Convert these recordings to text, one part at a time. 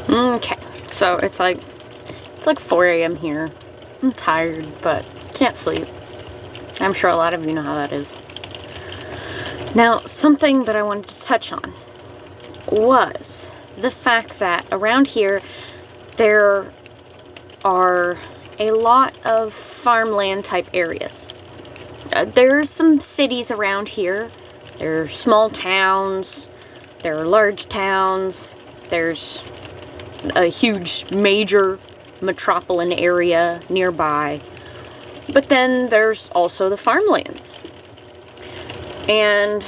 Okay, so it's like 4 a.m. here. I'm tired, but can't sleep. I'm sure a lot of you know how that is. Now, something that I wanted to touch on was the fact that around here there are a lot of farmland type areas. There's some cities around here. There are small towns. There are large towns. There's a huge major metropolitan area nearby. But then there's also the farmlands. And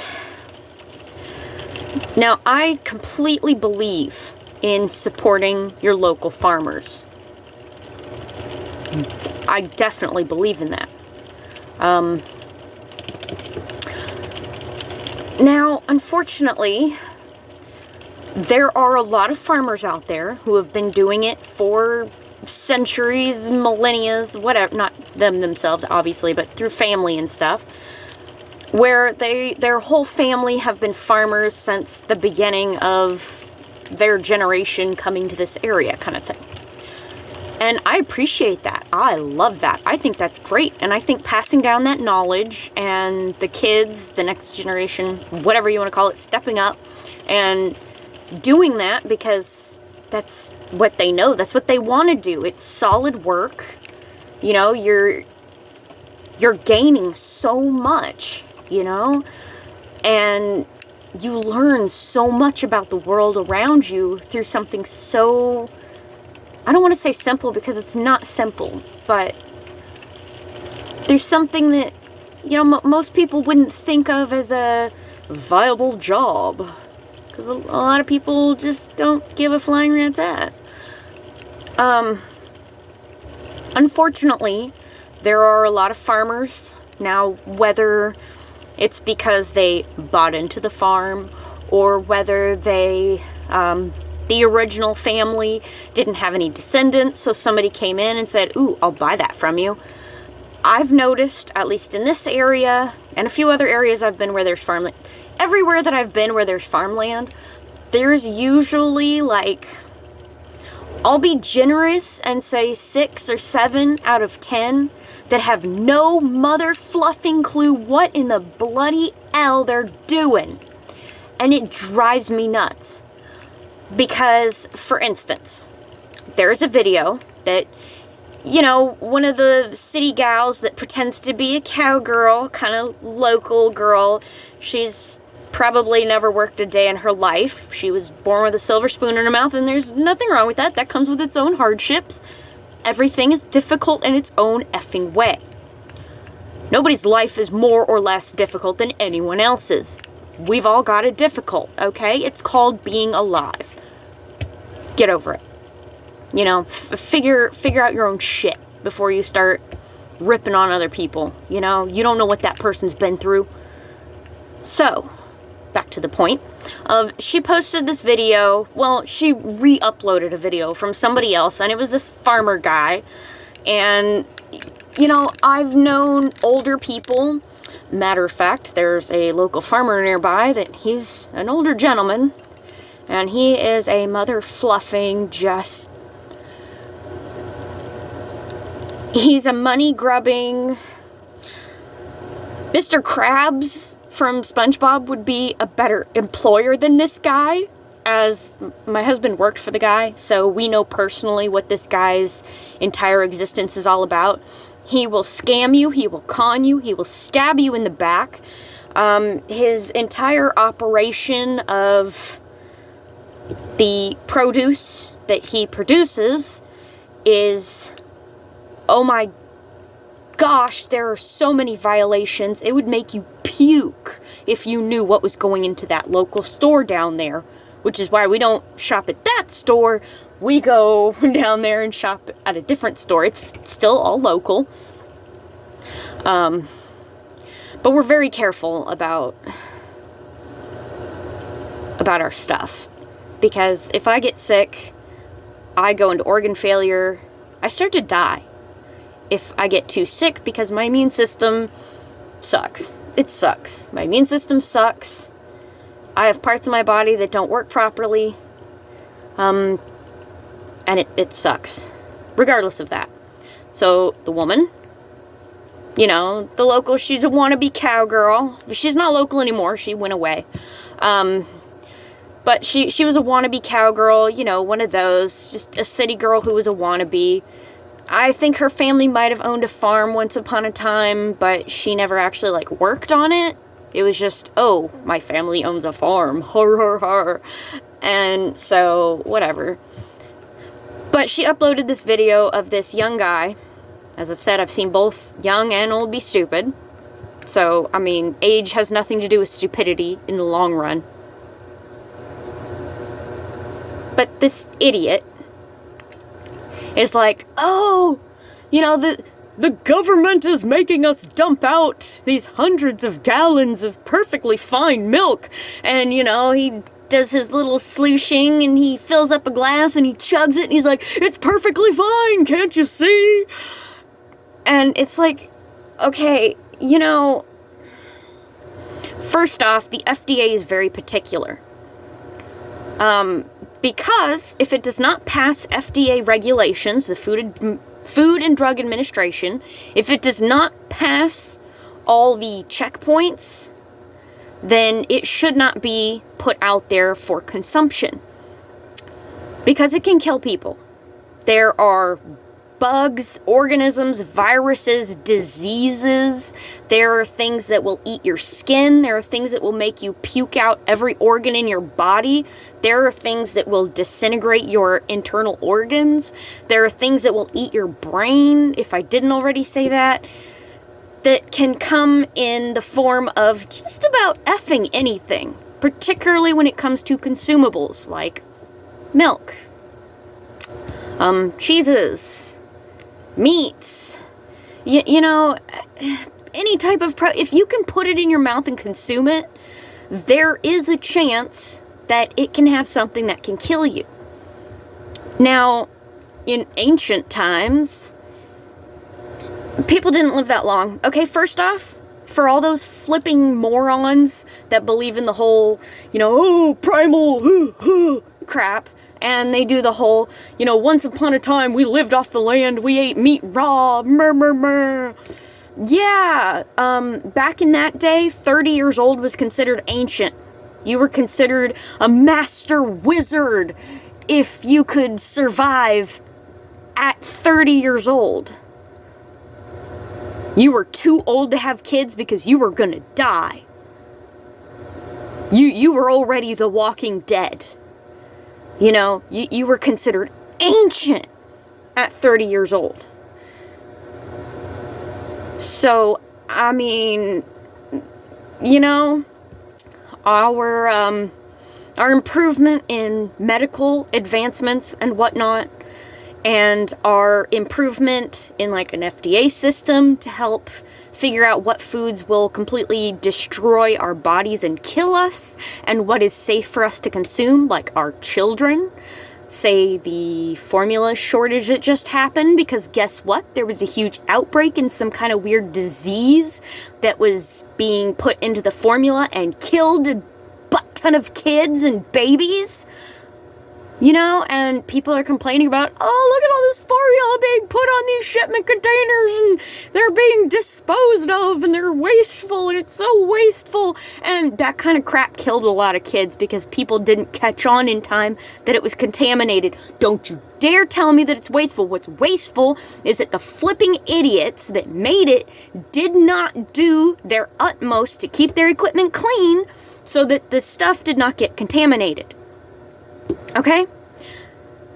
now I completely believe in supporting your local farmers. I definitely believe in that. Now, unfortunately, there are a lot of farmers out there who have been doing it for centuries, millennia, whatever, not them themselves, obviously, but through family and stuff, where their whole family have been farmers since the beginning of their generation coming to this area, kind of thing. And I appreciate that. I love that. I think that's great. And I think passing down that knowledge and the kids, the next generation, whatever you want to call it, stepping up and doing that because that's what they know. That's what they want to do. It's solid work. You know, you're gaining so much, you know, and you learn so much about the world around you through something so, I don't want to say simple because it's not simple, but there's something that, you know, most people wouldn't think of as a viable job. Because a lot of people just don't give a flying rat's ass. Unfortunately, there are a lot of farmers now, whether it's because they bought into the farm or whether they, the original family didn't have any descendants, so somebody came in and said, ooh, I'll buy that from you. I've noticed, at least in this area, and a few other areas I've been where there's farmland, everywhere that I've been where there's farmland, there's usually, like, I'll be generous and say 6 or 7 out of 10 that have no mother fluffing clue what in the bloody hell they're doing. And it drives me nuts. Because, for instance, there's a video that, you know, one of the city gals that pretends to be a cowgirl, kind of local girl, she's probably never worked a day in her life. She was born with a silver spoon in her mouth, and there's nothing wrong with that. That comes with its own hardships. Everything is difficult in its own effing way. Nobody's life is more or less difficult than anyone else's. We've all got it difficult, okay? It's called being alive. Get over it. You know, figure out your own shit before you start ripping on other people. You know, you don't know what that person's been through. So, back to the point of, she posted this video, well, she re-uploaded a video from somebody else, and it was this farmer guy, and, you know, I've known older people. Matter of fact, there's a local farmer nearby that he's an older gentleman, and he is a mother fluffing, just, he's a money grubbing, Mr. Krabs from SpongeBob would be a better employer than this guy, as my husband worked for the guy, so we know personally what this guy's entire existence is all about. He will scam you, he will con you, he will stab you in the back. His entire operation of the produce that he produces is, oh my gosh, there are so many violations. It would make you puke if you knew what was going into that local store down there, which is why we don't shop at that store. We go down there and shop at a different store. It's still all local. But we're very careful about our stuff. Because if I get sick, I go into organ failure, I start to die. If I get too sick, because my immune system sucks. It sucks. My immune system sucks. I have parts of my body that don't work properly. And it sucks, regardless of that. So the woman, you know, the local, she's a wannabe cowgirl. She's not local anymore. She went away. But she was a wannabe cowgirl, you know, one of those, just a city girl who was a wannabe. I think her family might have owned a farm once upon a time, but she never actually, like, worked on it. It was just, oh, my family owns a farm. Har, har, har. And so, whatever. But she uploaded this video of this young guy. As I've said, I've seen both young and old be stupid. So, I mean, age has nothing to do with stupidity in the long run. But this idiot is like, oh, you know, the government is making us dump out these hundreds of gallons of perfectly fine milk. And, you know, he does his little slooshing and he fills up a glass and he chugs it and he's like, it's perfectly fine, can't you see? And it's like, okay, you know, first off, the FDA is very particular. Because if it does not pass FDA regulations, the Food and Drug Administration, if it does not pass all the checkpoints, then it should not be put out there for consumption. Because it can kill people. There are bugs, organisms, viruses, diseases. There are things that will eat your skin. There are things that will make you puke out every organ in your body. There are things that will disintegrate your internal organs. There are things that will eat your brain, if I didn't already say that can come in the form of just about effing anything, particularly when it comes to consumables like milk, cheeses, meats, you know, any type of if you can put it in your mouth and consume it, there is a chance that it can have something that can kill you. Now, in ancient times, people didn't live that long. Okay, first off, for all those flipping morons that believe in the whole, you know, oh, primal crap, and they do the whole, you know, once upon a time we lived off the land, we ate meat raw, murmur. Yeah, back in that day, 30 years old was considered ancient. You were considered a master wizard if you could survive at 30 years old. You were too old to have kids because you were gonna die. You were already the Walking Dead. You know, you were considered ancient at 30 years old. So, I mean, you know, our improvement in medical advancements and whatnot, and our improvement in like an FDA system to help figure out what foods will completely destroy our bodies and kill us, and what is safe for us to consume, like our children. Say the formula shortage that just happened, because guess what? There was a huge outbreak in some kind of weird disease that was being put into the formula and killed a butt ton of kids and babies. You know, and people are complaining about, oh, look at all this formula being put on these shipment containers, and they're being disposed of, and they're wasteful, and it's so wasteful. And that kind of crap killed a lot of kids because people didn't catch on in time that it was contaminated. Don't you dare tell me that it's wasteful. What's wasteful is that the flipping idiots that made it did not do their utmost to keep their equipment clean so that the stuff did not get contaminated. Okay?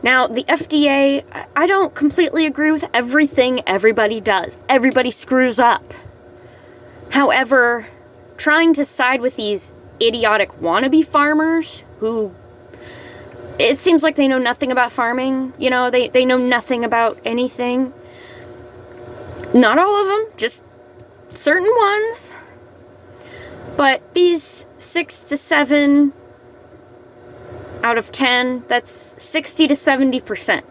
Now, the FDA, I don't completely agree with everything everybody does. Everybody screws up. However, trying to side with these idiotic wannabe farmers who, it seems like they know nothing about farming. You know, they know nothing about anything. Not all of them, just certain ones. But these 6 to 7 out of 10, that's 60 to 70%.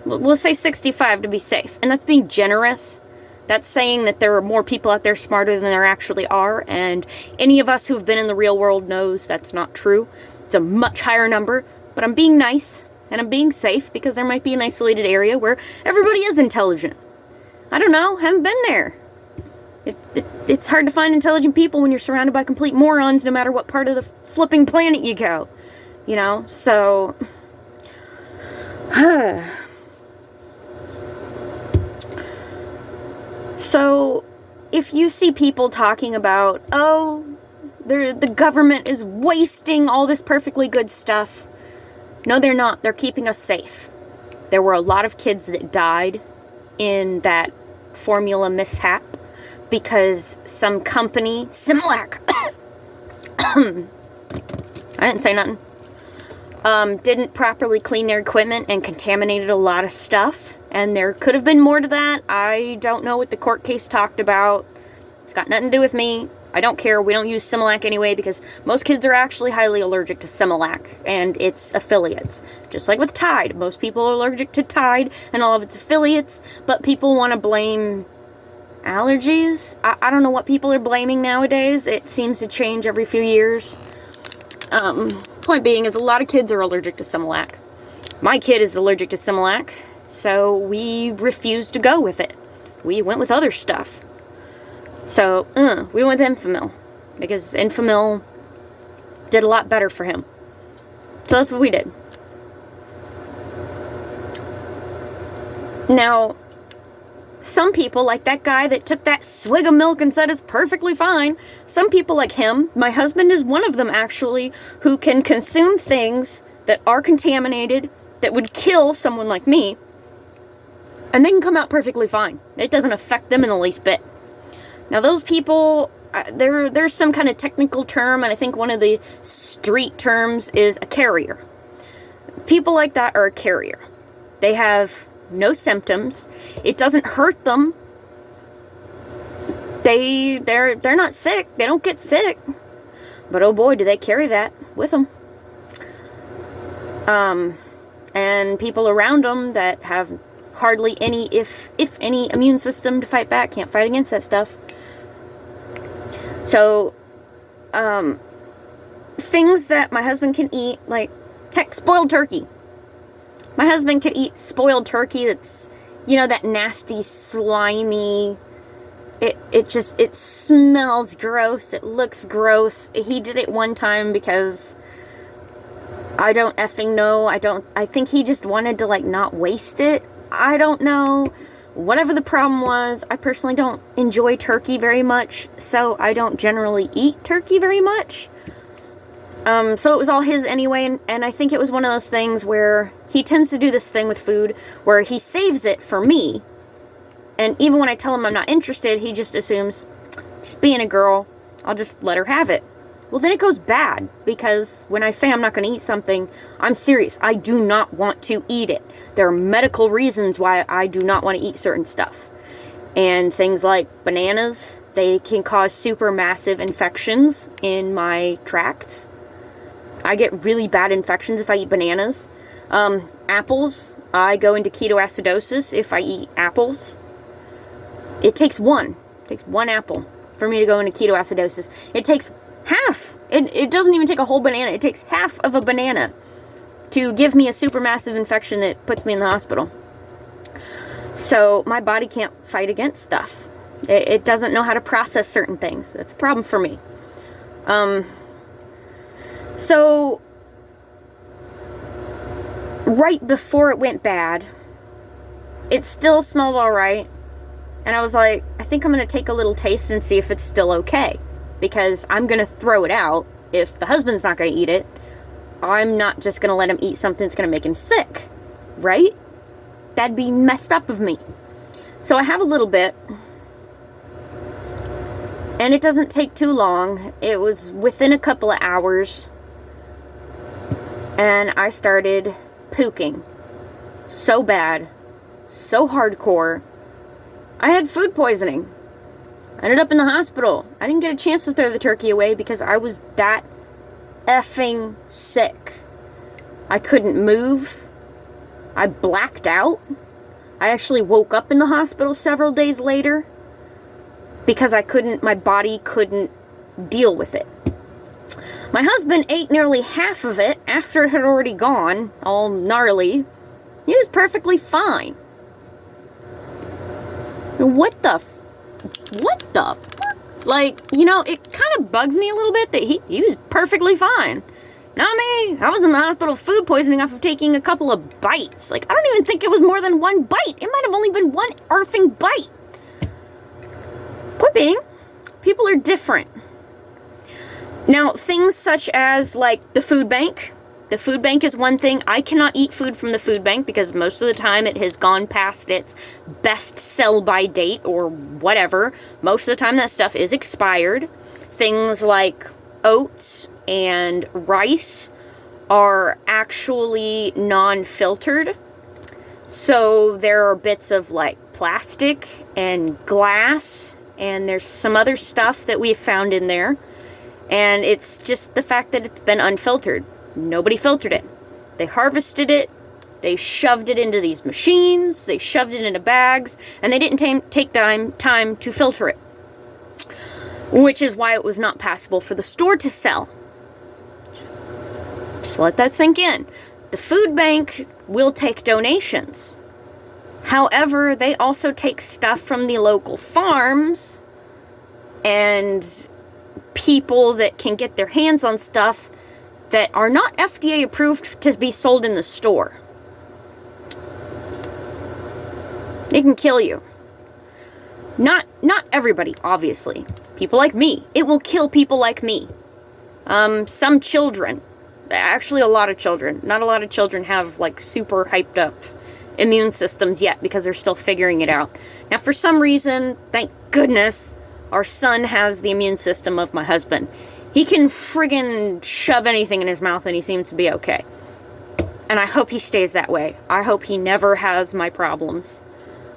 We'll say 65 to be safe. And that's being generous. That's saying that there are more people out there smarter than there actually are. And any of us who've been in the real world knows that's not true. It's a much higher number. But I'm being nice. And I'm being safe because there might be an isolated area where everybody is intelligent. I don't know. Haven't been there. It's hard to find intelligent people when you're surrounded by complete morons no matter what part of the flipping planet you go. You know? So... So, if you see people talking about, oh, the government is wasting all this perfectly good stuff. No, they're not. They're keeping us safe. There were a lot of kids that died in that formula mishap because some company, Similac, I didn't say nothing, didn't properly clean their equipment and contaminated a lot of stuff. And there could have been more to that. I don't know what the court case talked about. It's got nothing to do with me. I don't care. We don't use Similac anyway because most kids are actually highly allergic to Similac and its affiliates. Just like with Tide. Most people are allergic to Tide and all of its affiliates, but people want to blame allergies. I don't know what people are blaming nowadays. It seems to change every few years. Point being is a lot of kids are allergic to Similac. My kid is allergic to Similac, so we refused to go with it. We went with other stuff. So, we went with Enfamil, because Enfamil did a lot better for him. So that's what we did. Now, some people, like that guy that took that swig of milk and said it's perfectly fine, some people like him, my husband is one of them actually, who can consume things that are contaminated, that would kill someone like me, and they can come out perfectly fine. It doesn't affect them in the least bit. Now those people, there's some kind of technical term, and I think one of the street terms is a carrier. People like that are a carrier. They have no symptoms. It doesn't hurt them. They're not sick. They don't get sick. But oh boy, do they carry that with them. And people around them that have hardly any, if any, immune system to fight back, can't fight against that stuff. So, things that my husband can eat, like, heck, spoiled turkey. My husband could eat spoiled turkey that's, that nasty, slimy, it smells gross, it looks gross. He did it one time because I don't effing know. I think he just wanted to, not waste it. I don't know. Whatever the problem was, I personally don't enjoy turkey very much, so I don't generally eat turkey very much. So it was all his anyway, and I think it was one of those things where he tends to do this thing with food where he saves it for me, and even when I tell him I'm not interested, he just assumes, just being a girl, I'll just let her have it. Well, then it goes bad, because when I say I'm not going to eat something, I'm serious. I do not want to eat it. There are medical reasons why I do not want to eat certain stuff. And things like bananas, they can cause super massive infections in my tracts. I get really bad infections if I eat bananas. Apples, I go into ketoacidosis if I eat apples. It takes one apple for me to go into ketoacidosis. It takes half. It doesn't even take a whole banana. It takes half of a banana to give me a supermassive infection that puts me in the hospital. So my body can't fight against stuff. It doesn't know how to process certain things. That's a problem for me. So right before it went bad, it still smelled all right. And I was like, I think I'm going to take a little taste and see if it's still okay. Because I'm going to throw it out. If the husband's not going to eat it, I'm not just going to let him eat something that's going to make him sick. Right? That'd be messed up of me. So I have a little bit. And it doesn't take too long. It was within a couple of hours. And I started puking. So bad. So hardcore. I had food poisoning. I ended up in the hospital. I didn't get a chance to throw the turkey away because I was that effing sick. I couldn't move. I blacked out. I actually woke up in the hospital several days later because my body couldn't deal with it. My husband ate nearly half of it after it had already gone, all gnarly. He was perfectly fine. What the fuck? Like, you know, it kind of bugs me a little bit that he was perfectly fine. Not me. I was in the hospital food poisoning off of taking a couple of bites. Like, I don't even think it was more than one bite. It might have only been one arfing bite. Point being, people are different. Now, things such as, like, the food bank. The food bank is one thing. I cannot eat food from the food bank because most of the time it has gone past its best sell-by date or whatever. Most of the time that stuff is expired. Things like oats and rice are actually non-filtered. So there are bits of, like, plastic and glass, and there's some other stuff that we've found in there. And it's just the fact that it's been unfiltered. Nobody filtered it. They harvested it, they shoved it into these machines, they shoved it into bags, and they didn't take time to filter it. Which is why it was not possible for the store to sell. Just let that sink in. The food bank will take donations. However, they also take stuff from the local farms and people that can get their hands on stuff that are not FDA approved to be sold in the store. It can kill you. Not everybody, obviously. People like me. It will kill people like me. Some children. Actually, a lot of children. Not a lot of children have, like, super hyped up immune systems yet because they're still figuring it out. Now, for some reason, thank goodness, our son has the immune system of my husband. He can friggin' shove anything in his mouth and he seems to be okay. And I hope he stays that way. I hope he never has my problems.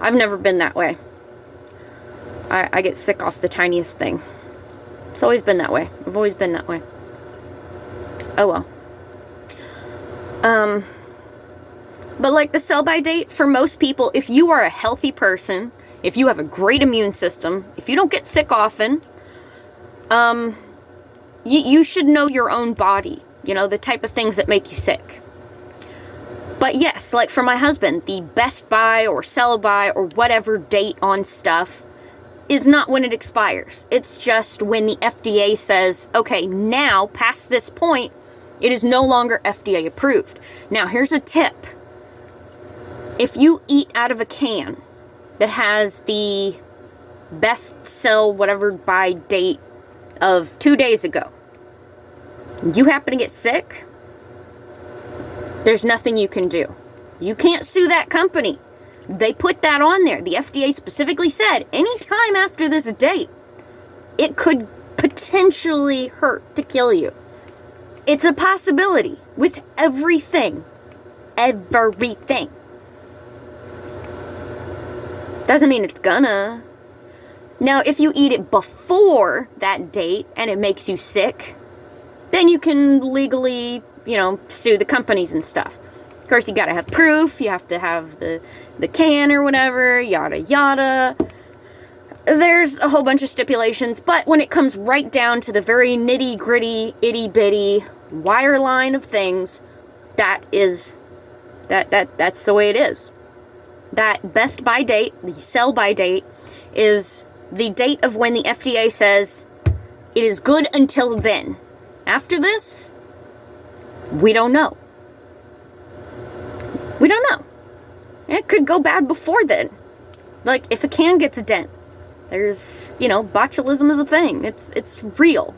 I've never been that way. I get sick off the tiniest thing. It's always been that way. I've always been that way. Oh well. But like the sell-by date, for most people, if you are a healthy person, if you have a great immune system, if you don't get sick often, you should know your own body. You know, the type of things that make you sick. But yes, like for my husband, the best buy or sell by or whatever date on stuff is not when it expires. It's just when the FDA says, okay, now past this point, it is no longer FDA approved. Now, here's a tip. If you eat out of a can that has the best sell whatever by date of 2 days ago, you happen to get sick, there's nothing you can do. You can't sue that company. They put that on there. The FDA specifically said anytime after this date, it could potentially hurt to kill you. It's a possibility with everything. Everything. Doesn't mean it's gonna. Now, if you eat it before that date and it makes you sick, then you can legally, sue the companies and stuff. Of course, you gotta have proof. You have to have the can or whatever, yada yada. There's a whole bunch of stipulations, but when it comes right down to the very nitty gritty, itty bitty wire line of things, that's the way it is. That best by date, the sell by date, is the date of when the FDA says it is good until then. After this, we don't know. We don't know. It could go bad before then. Like, if a can gets a dent, there's, botulism is a thing. It's real.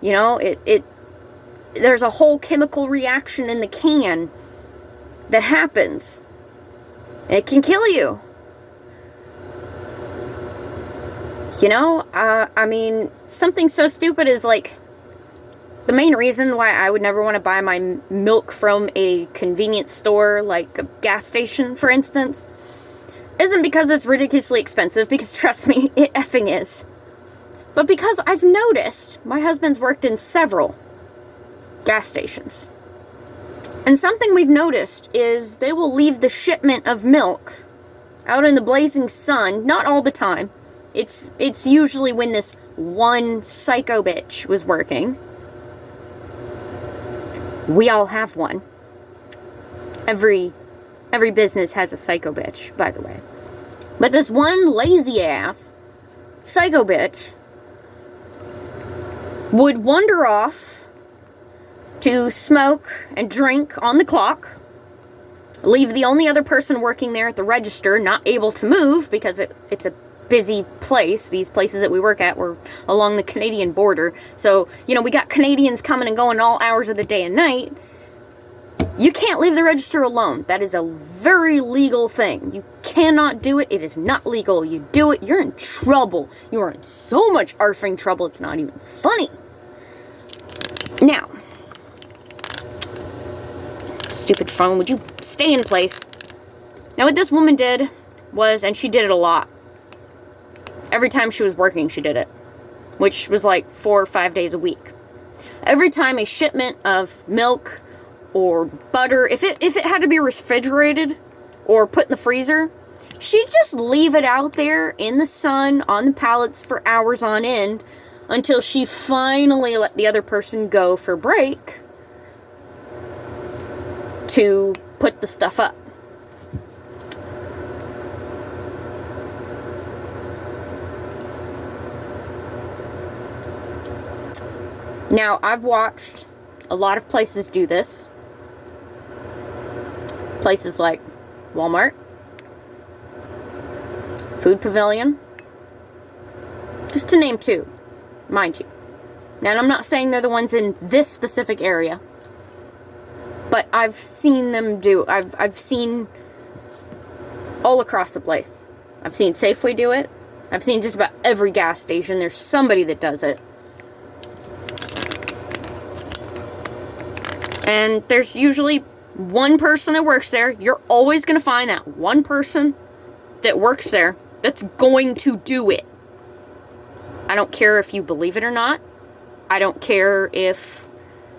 There's a whole chemical reaction in the can that happens. It can kill you. Something so stupid as, like, the main reason why I would never want to buy my milk from a convenience store, like a gas station, for instance, isn't because it's ridiculously expensive, because trust me, it effing is. But because I've noticed, my husband's worked in several gas stations. And something we've noticed is they will leave the shipment of milk out in the blazing sun, not all the time. It's usually when this one psycho bitch was working. We all have one. Every business has a psycho bitch, by the way. But this one lazy ass psycho bitch would wander off to smoke and drink on the clock, leave the only other person working there at the register not able to move because it's a busy place. These places that we work at were along the Canadian border. So, we got Canadians coming and going all hours of the day and night. You can't leave the register alone. That is a very legal thing. You cannot do it. It is not legal. You do it, you're in trouble. You are in so much arfing trouble, it's not even funny. Now, stupid phone, would you stay in place? Now, what this woman did was, and she did it a lot. Every time she was working, she did it. Which was like 4 or 5 days a week. Every time a shipment of milk or butter, if it had to be refrigerated or put in the freezer, she'd just leave it out there in the sun on the pallets for hours on end until she finally let the other person go for break to put the stuff up. Now, I've watched a lot of places do this. Places like Walmart, Food Pavilion, just to name 2, mind you. Now, and I'm not saying they're the ones in this specific area, but I've seen them do. I've seen all across the place. I've seen Safeway do it. I've seen just about every gas station. There's somebody that does it. And there's usually one person that works there. You're always going to find that one person that works there that's going to do it. I don't care if you believe it or not. I don't care if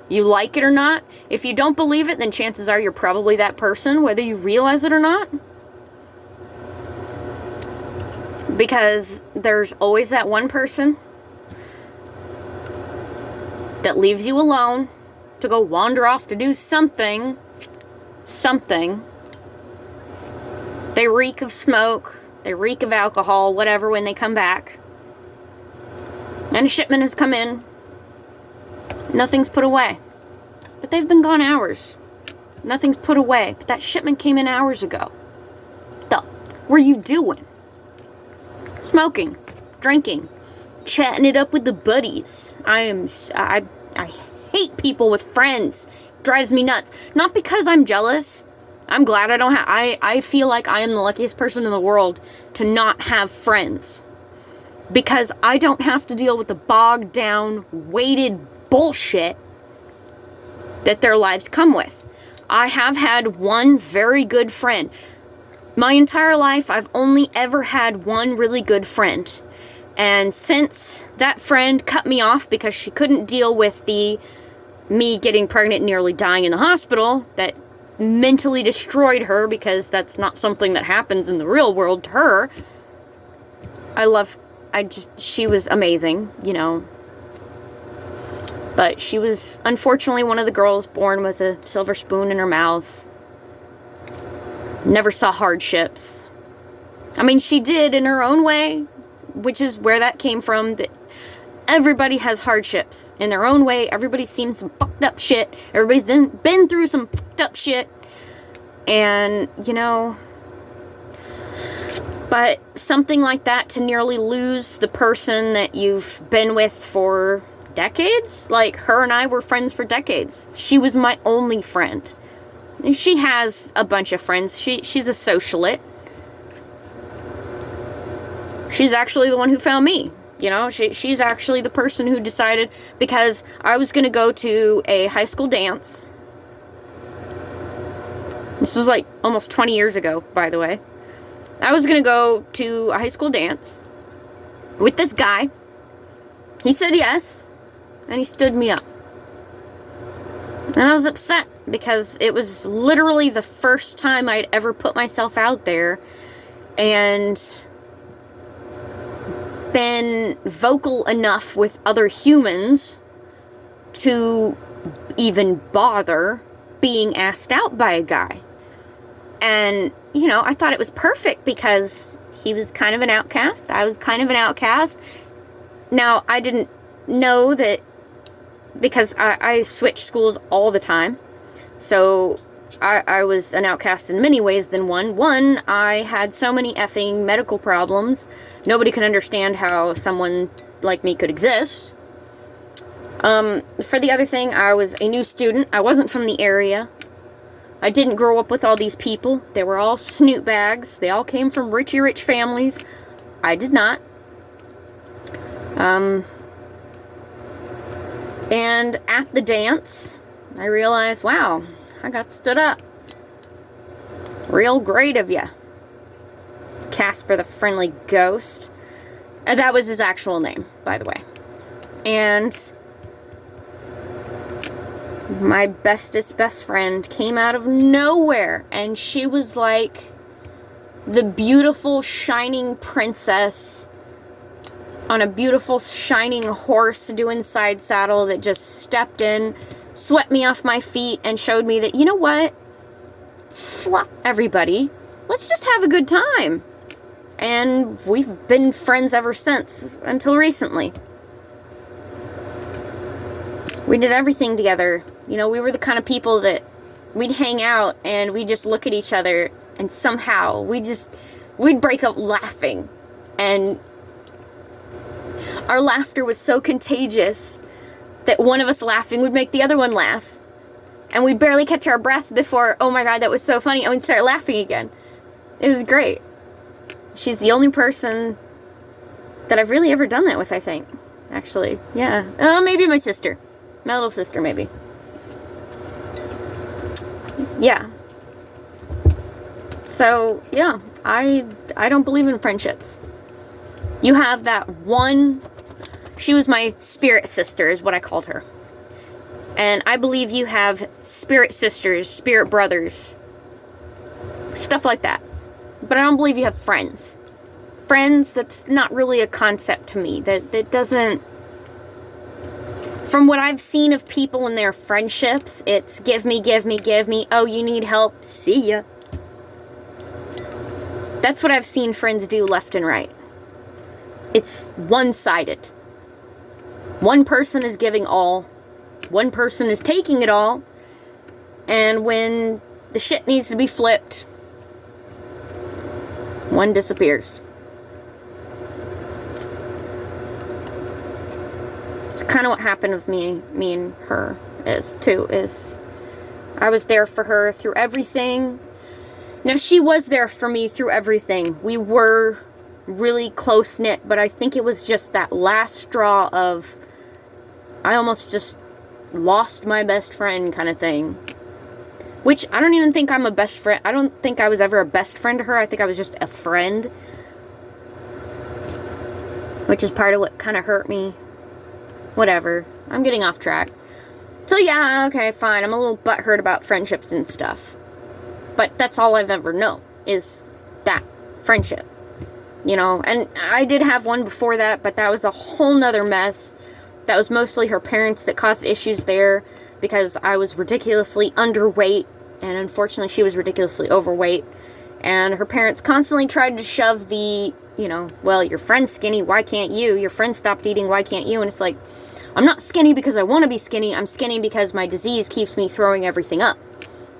you like it or not. If you don't believe it, then chances are you're probably that person, whether you realize it or not. Because there's always that one person that leaves you alone to go wander off to do something. They reek of smoke, they reek of alcohol, whatever, when they come back. And a shipment has come in. Nothing's put away. But they've been gone hours. Nothing's put away. But that shipment came in hours ago. The were you doing? Smoking, drinking, chatting it up with the buddies. I hate people with friends. Drives me nuts. Not because I'm jealous. I'm glad I don't have... I feel like I am the luckiest person in the world to not have friends. Because I don't have to deal with the bogged down, weighted bullshit that their lives come with. I have had one very good friend. My entire life, I've only ever had one really good friend. And since that friend cut me off because she couldn't deal with me getting pregnant and nearly dying in the hospital, that mentally destroyed her because that's not something that happens in the real world to her. She was amazing, But she was unfortunately one of the girls born with a silver spoon in her mouth. Never saw hardships. I mean, she did in her own way, which is where that came from, that everybody has hardships in their own way. Everybody's seen some fucked up shit. Everybody's been through some fucked up shit. And, but something like that, to nearly lose the person that you've been with for decades, like her and I were friends for decades. She was my only friend. She has a bunch of friends. She's a socialite. She's actually the one who found me. She's actually the person who decided, because I was going to go to a high school dance. This was like almost 20 years ago, by the way. I was going to go to a high school dance with this guy. He said yes, and he stood me up. And I was upset because it was literally the first time I'd ever put myself out there and been vocal enough with other humans to even bother being asked out by a guy. And, you know, I thought it was perfect because he was kind of an outcast. I was kind of an outcast. Now, I didn't know that because I switched schools all the time. So I was an outcast in many ways than one. One, I had so many effing medical problems. Nobody could understand how someone like me could exist. For the other thing, I was a new student. I wasn't from the area. I didn't grow up with all these people. They were all snoot bags. They all came from rich families. I did not. And at the dance, I realized, wow, I got stood up. Real great of ya. Casper the Friendly Ghost. That was his actual name, by the way. And my bestest best friend came out of nowhere, and she was like the beautiful shining princess on a beautiful shining horse doing side saddle that just stepped in, swept me off my feet, and showed me that, you know what? Fluff everybody. Let's just have a good time. And we've been friends ever since, until recently. We did everything together. You know, we were the kind of people that we'd hang out and we'd just look at each other and somehow we'd break up laughing. And our laughter was so contagious that one of us laughing would make the other one laugh. And we'd barely catch our breath before, oh my God, that was so funny, and we'd start laughing again. It was great. She's the only person that I've really ever done that with, I think. Actually, yeah. Maybe my sister. My little sister, maybe. Yeah. So, yeah, I don't believe in friendships. You have that one... She was my spirit sister, is what I called her. And I believe you have spirit sisters, spirit brothers, stuff like that. But I don't believe you have friends. Friends, that's not really a concept to me. That doesn't... From what I've seen of people in their friendships, it's give me, give me, give me. Oh, you need help? See ya. That's what I've seen friends do left and right. It's one-sided. One person is giving all. One person is taking it all. And when the shit needs to be flipped, one disappears. It's kind of what happened with me and her is I was there for her through everything. Now, she was there for me through everything. We were really close-knit, but I think it was just that last straw of I almost just lost my best friend kind of thing. Which, I don't even think I'm a best friend. I don't think I was ever a best friend to her. I think I was just a friend. Which is part of what kind of hurt me. Whatever. I'm getting off track. So yeah, okay, fine. I'm a little butthurt about friendships and stuff. But that's all I've ever known, is that friendship. You know, and I did have one before that, but that was a whole nother mess. That was mostly her parents that caused issues there, because I was ridiculously underweight, and unfortunately she was ridiculously overweight. And her parents constantly tried to shove the, you know, well, your friend's skinny, why can't you? Your friend stopped eating, why can't you? And it's like, I'm not skinny because I want to be skinny. I'm skinny because my disease keeps me throwing everything up.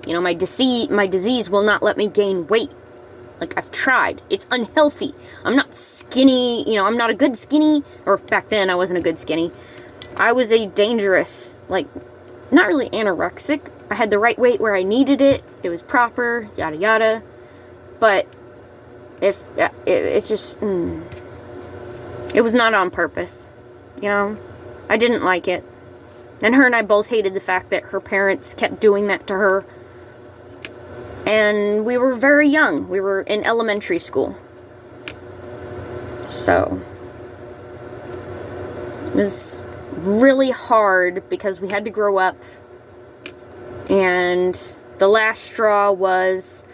You know, my disease will not let me gain weight. Like, I've tried. It's unhealthy. I'm not skinny, you know, I'm not a good skinny. Or back then, I wasn't a good skinny. I was a dangerous, like, not really anorexic. I had the right weight where I needed it. It was proper, yada yada. But if it's just, it was not on purpose. You know, I didn't like it. And her and I both hated the fact that her parents kept doing that to her. And we were very young. We were in elementary school. So it was really hard because we had to grow up. And the last straw was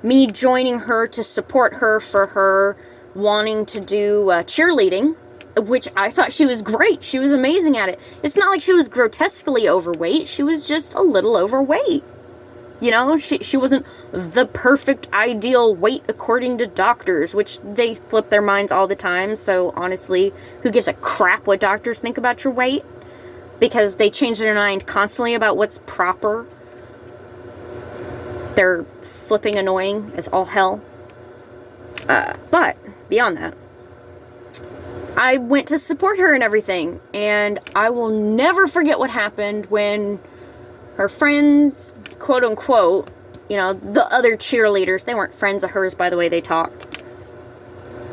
me joining her to support her for her wanting to do cheerleading. which I thought she was great. She was amazing at it. It's not like she was grotesquely overweight. She was just a little overweight. You know, she wasn't the perfect ideal weight according to doctors, which they flip their minds all the time. So honestly, who gives a crap what doctors think about your weight? Because they change their mind constantly about what's proper. They're flipping annoying as all hell. But beyond that, I went to support her and everything, and I will never forget what happened when her friends, quote unquote, you know, the other cheerleaders, they weren't friends of hers by the way they talked.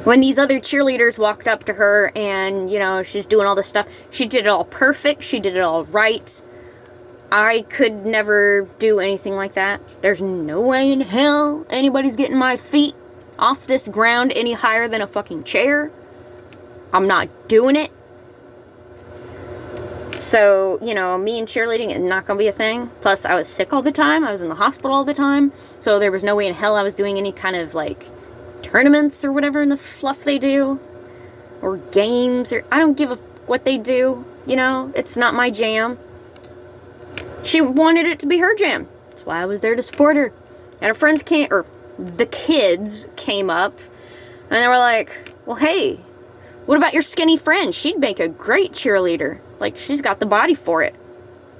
When these other cheerleaders walked up to her and, you know, she's doing all this stuff, she did it all perfect, she did it all right. I could never do anything like that. There's no way in hell anybody's getting my feet off this ground any higher than a fucking chair. I'm not doing it. So, you know, me and cheerleading is not going to be a thing. Plus, I was sick all the time. I was in the hospital all the time. So there was no way in hell I was doing any kind of, like, tournaments or whatever in the fluff they do. Or games. Or I don't give a what they do. You know, it's not my jam. She wanted it to be her jam. That's why I was there to support her. And her friends came, or the kids came up. And they were like, well, hey, what about your skinny friend? She'd make a great cheerleader. Like, she's got the body for it.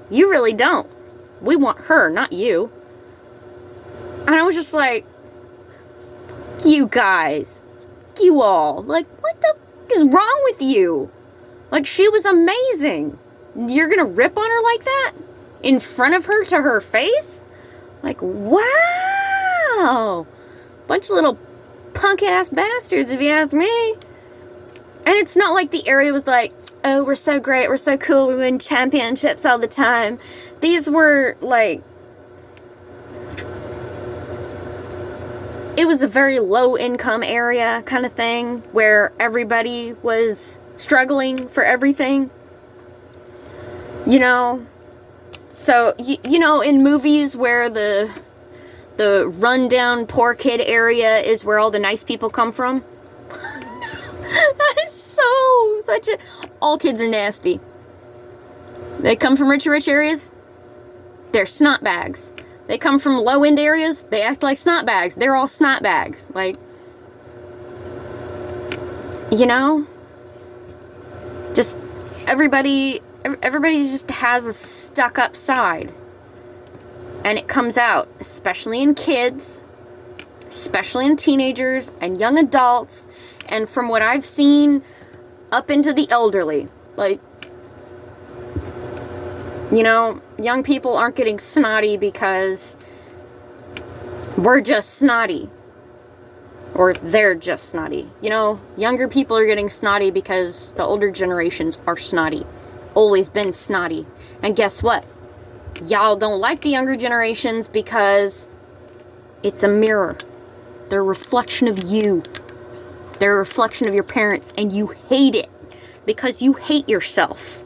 You really don't. We want her, not you. And I was just like, you guys. You all. Like, what the fuck is wrong with you? Like, she was amazing. You're gonna rip on her like that? In front of her to her face? Like, wow. Bunch of little punk-ass bastards, if you ask me. And it's not like the area was like, oh, we're so great, we're so cool, we win championships all the time. These were, like, it was a very low-income area kind of thing, where everybody was struggling for everything. You know? So, you know, in movies where the rundown poor kid area is where all the nice people come from? That is such a... All kids are nasty. They come from rich areas, they're snot bags. They come from low-end areas, they act like snot bags. They're all snot bags. Like, you know? Just, everybody just has a stuck-up side. And it comes out, especially in kids, especially in teenagers and young adults, and from what I've seen, up into the elderly. Like, you know, young people aren't getting snotty because we're just snotty. Or they're just snotty. You know, younger people are getting snotty because the older generations are snotty. Always been snotty. And guess what? Y'all don't like the younger generations because it's a mirror. They're a reflection of you. They're a reflection of your parents, and you hate it because you hate yourself.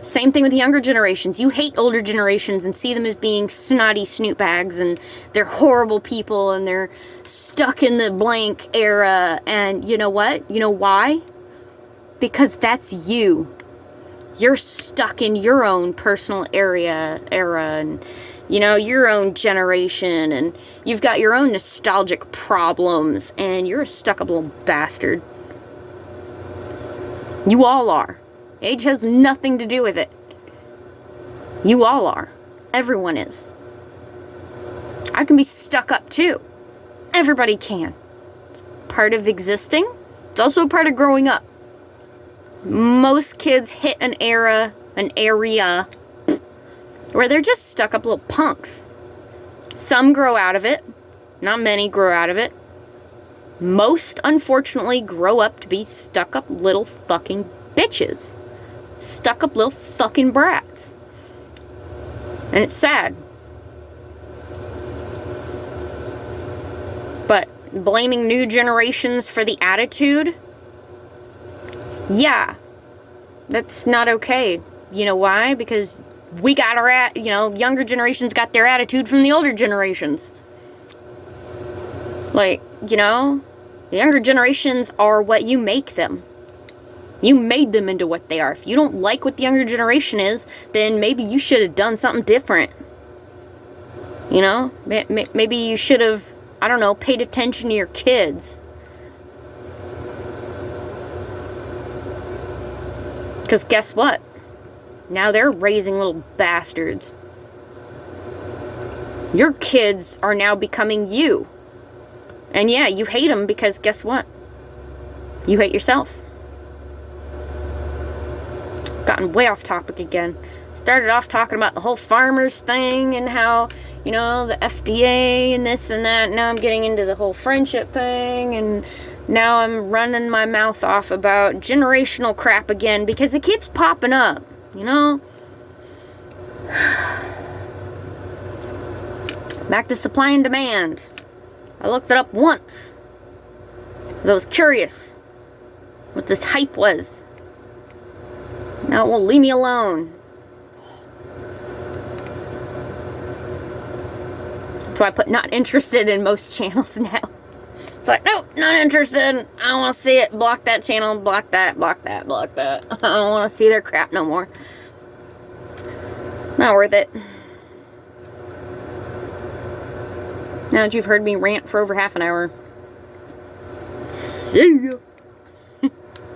Same thing with the younger generations. You hate older generations and see them as being snotty snoot bags, and they're horrible people, and they're stuck in the blank era. And you know what? You know why? Because that's you. You're stuck in your own personal era, and, you know, your own generation, and you've got your own nostalgic problems, and you're a stuck-up little bastard. You all are. Age has nothing to do with it. You all are. Everyone is. I can be stuck up too. Everybody can. It's part of existing. It's also part of growing up. Most kids hit an area where they're just stuck up little punks. Some grow out of it. Not many grow out of it. Most, unfortunately, grow up to be stuck up little fucking bitches. Stuck up little fucking brats. And it's sad. But blaming new generations for the attitude? Yeah, that's not okay. You know why? Because we got our, younger generations got their attitude from the older generations. Like, the younger generations are what you make them. You made them into what they are. If you don't like what the younger generation is, then maybe you should have done something different. You know? Maybe you should have, I don't know, paid attention to your kids. Because guess what? Now they're raising little bastards. Your kids are now becoming you. And yeah, you hate them because guess what? You hate yourself. Gotten way off topic again. Started off talking about the whole farmers thing and how, you know, the FDA and this and that. Now I'm getting into the whole friendship thing, and now I'm running my mouth off about generational crap again because it keeps popping up, you know? Back to supply and demand. I looked it up once because I was curious what this hype was. Now it won't leave me alone. That's why I put not interested in most channels now. It's like, nope, not interested. I don't want to see it. Block that channel. Block that. Block that. Block that. I don't want to see their crap no more. Not worth it. Now that you've heard me rant for over half an hour. See ya.